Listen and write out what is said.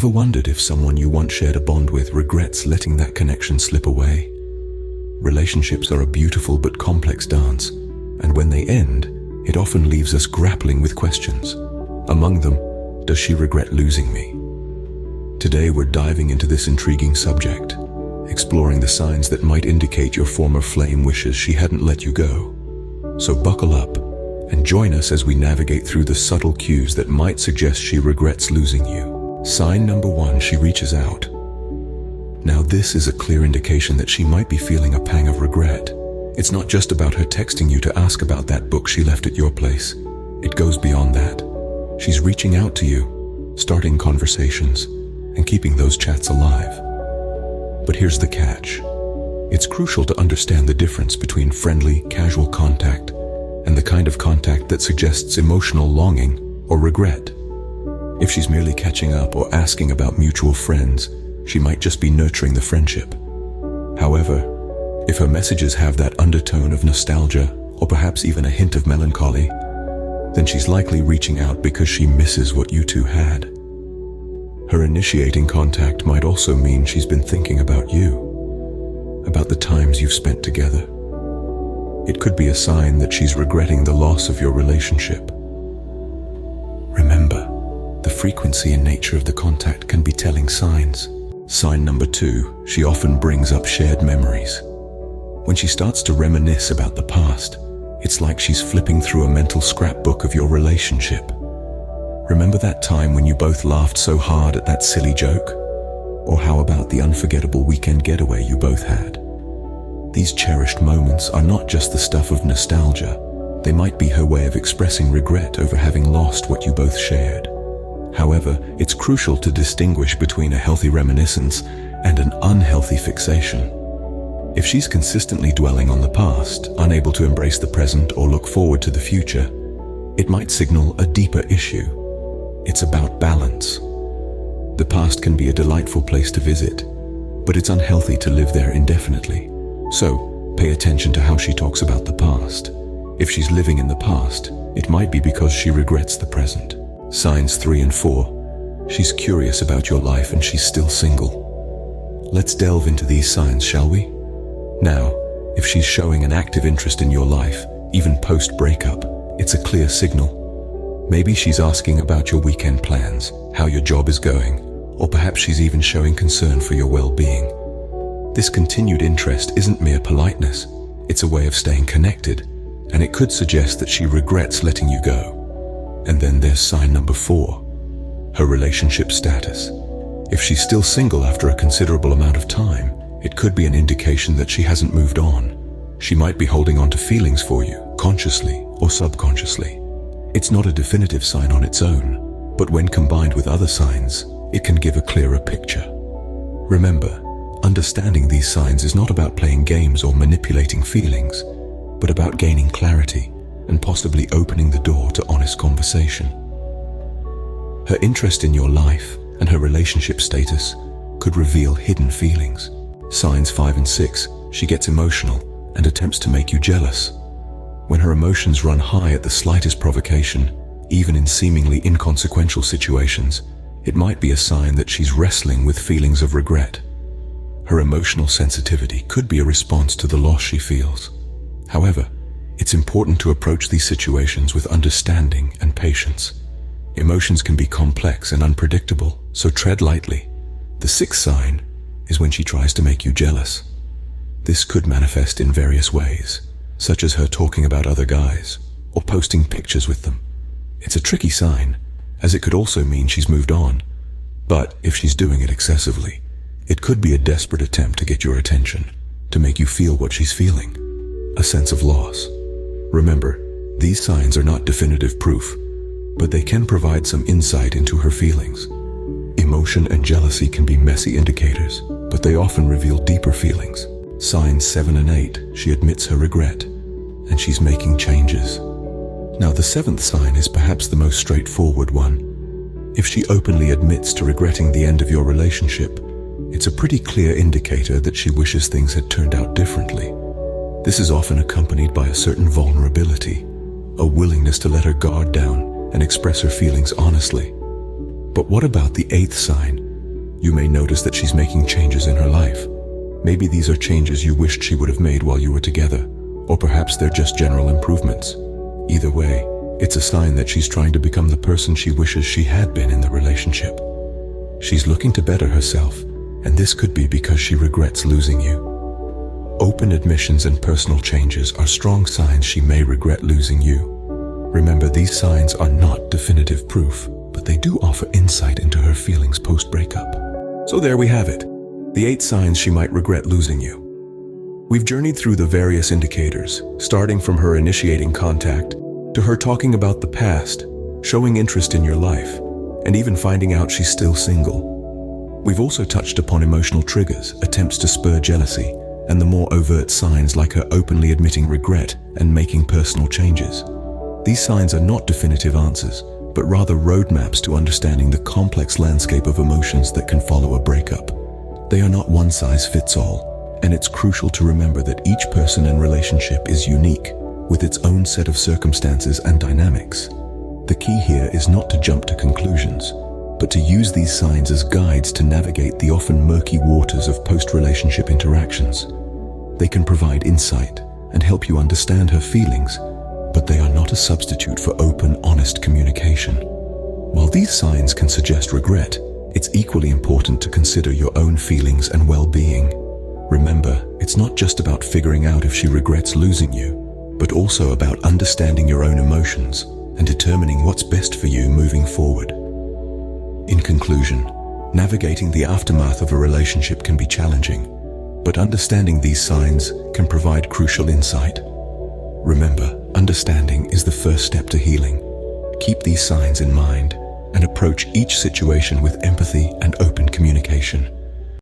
Ever wondered if someone you once shared a bond with regrets letting that connection slip away? Relationships are a beautiful but complex dance, and when they end, it often leaves us grappling with questions. Among them, does she regret losing me? Today we're diving into this intriguing subject, exploring the signs that might indicate your former flame wishes she hadn't let you go. So buckle up and join us as we navigate through the subtle cues that might suggest she regrets losing you. Sign number 1, she reaches out. Now this is a clear indication that she might be feeling a pang of regret. It's not just about her texting you to ask about that book she left at your place. It goes beyond that. She's reaching out to you, starting conversations, and keeping those chats alive. But here's the catch. It's crucial to understand the difference between friendly, casual contact and the kind of contact that suggests emotional longing or regret. If she's merely catching up or asking about mutual friends, she might just be nurturing the friendship. However, if her messages have that undertone of nostalgia or perhaps even a hint of melancholy, then she's likely reaching out because she misses what you two had. Her initiating contact might also mean she's been thinking about you, about the times you've spent together. It could be a sign that she's regretting the loss of your relationship. Remember, the frequency and nature of the contact can be telling signs. Sign number 2, she often brings up shared memories. When she starts to reminisce about the past, it's like she's flipping through a mental scrapbook of your relationship. Remember that time when you both laughed so hard at that silly joke? Or how about the unforgettable weekend getaway you both had? These cherished moments are not just the stuff of nostalgia. They might be her way of expressing regret over having lost what you both shared. However, it's crucial to distinguish between a healthy reminiscence and an unhealthy fixation. If she's consistently dwelling on the past, unable to embrace the present or look forward to the future, it might signal a deeper issue. It's about balance. The past can be a delightful place to visit, but it's unhealthy to live there indefinitely. So, pay attention to how she talks about the past. If she's living in the past, it might be because she regrets the present. Signs 3 and 4. She's curious about your life and she's still single. Let's delve into these signs, shall we? Now, if she's showing an active interest in your life, even post-breakup, it's a clear signal. Maybe she's asking about your weekend plans, how your job is going, or perhaps she's even showing concern for your well-being. This continued interest isn't mere politeness, it's a way of staying connected, and it could suggest that she regrets letting you go. And then there's sign number 4, her relationship status. If she's still single after a considerable amount of time, it could be an indication that she hasn't moved on. She might be holding on to feelings for you, consciously or subconsciously. It's not a definitive sign on its own, but when combined with other signs, it can give a clearer picture. Remember, understanding these signs is not about playing games or manipulating feelings, but about gaining clarity and possibly opening the door to honest conversation. Her interest in your life and her relationship status could reveal hidden feelings. Signs 5 and 6, she gets emotional and attempts to make you jealous. When her emotions run high at the slightest provocation, even in seemingly inconsequential situations, it might be a sign that she's wrestling with feelings of regret. Her emotional sensitivity could be a response to the loss she feels. However, it's important to approach these situations with understanding and patience. Emotions can be complex and unpredictable, so tread lightly. The 6th sign is when she tries to make you jealous. This could manifest in various ways, such as her talking about other guys or posting pictures with them. It's a tricky sign, as it could also mean she's moved on. But if she's doing it excessively, it could be a desperate attempt to get your attention, to make you feel what she's feeling, a sense of loss. Remember, these signs are not definitive proof, but they can provide some insight into her feelings. Emotion and jealousy can be messy indicators, but they often reveal deeper feelings. Signs 7 and 8, she admits her regret, and she's making changes. Now the 7th sign is perhaps the most straightforward one. If she openly admits to regretting the end of your relationship, it's a pretty clear indicator that she wishes things had turned out differently. This is often accompanied by a certain vulnerability, a willingness to let her guard down and express her feelings honestly. But what about the 8th sign, You may notice that she's making changes in her life. Maybe these are changes you wished she would have made while you were together, or perhaps they're just general improvements. Either way, it's a sign that she's trying to become the person she wishes she had been in the relationship. She's looking to better herself, and this could be because she regrets losing you. Open admissions and personal changes are strong signs she may regret losing you. Remember, these signs are not definitive proof, but they do offer insight into her feelings post-breakup. So there we have it, the 8 signs she might regret losing you. We've journeyed through the various indicators, starting from her initiating contact, to her talking about the past, showing interest in your life, and even finding out she's still single. We've also touched upon emotional triggers, attempts to spur jealousy, and the more overt signs like her openly admitting regret and making personal changes. These signs are not definitive answers, but rather roadmaps to understanding the complex landscape of emotions that can follow a breakup. They are not one size fits all, and it's crucial to remember that each person and relationship is unique, with its own set of circumstances and dynamics. The key here is not to jump to conclusions, but to use these signs as guides to navigate the often murky waters of post-relationship interactions. They can provide insight and help you understand her feelings, but they are not a substitute for open, honest communication. While these signs can suggest regret, it's equally important to consider your own feelings and well-being. Remember, it's not just about figuring out if she regrets losing you, but also about understanding your own emotions and determining what's best for you moving forward. In conclusion, navigating the aftermath of a relationship can be challenging, but understanding these signs can provide crucial insight. Remember, understanding is the first step to healing. Keep these signs in mind and approach each situation with empathy and open communication.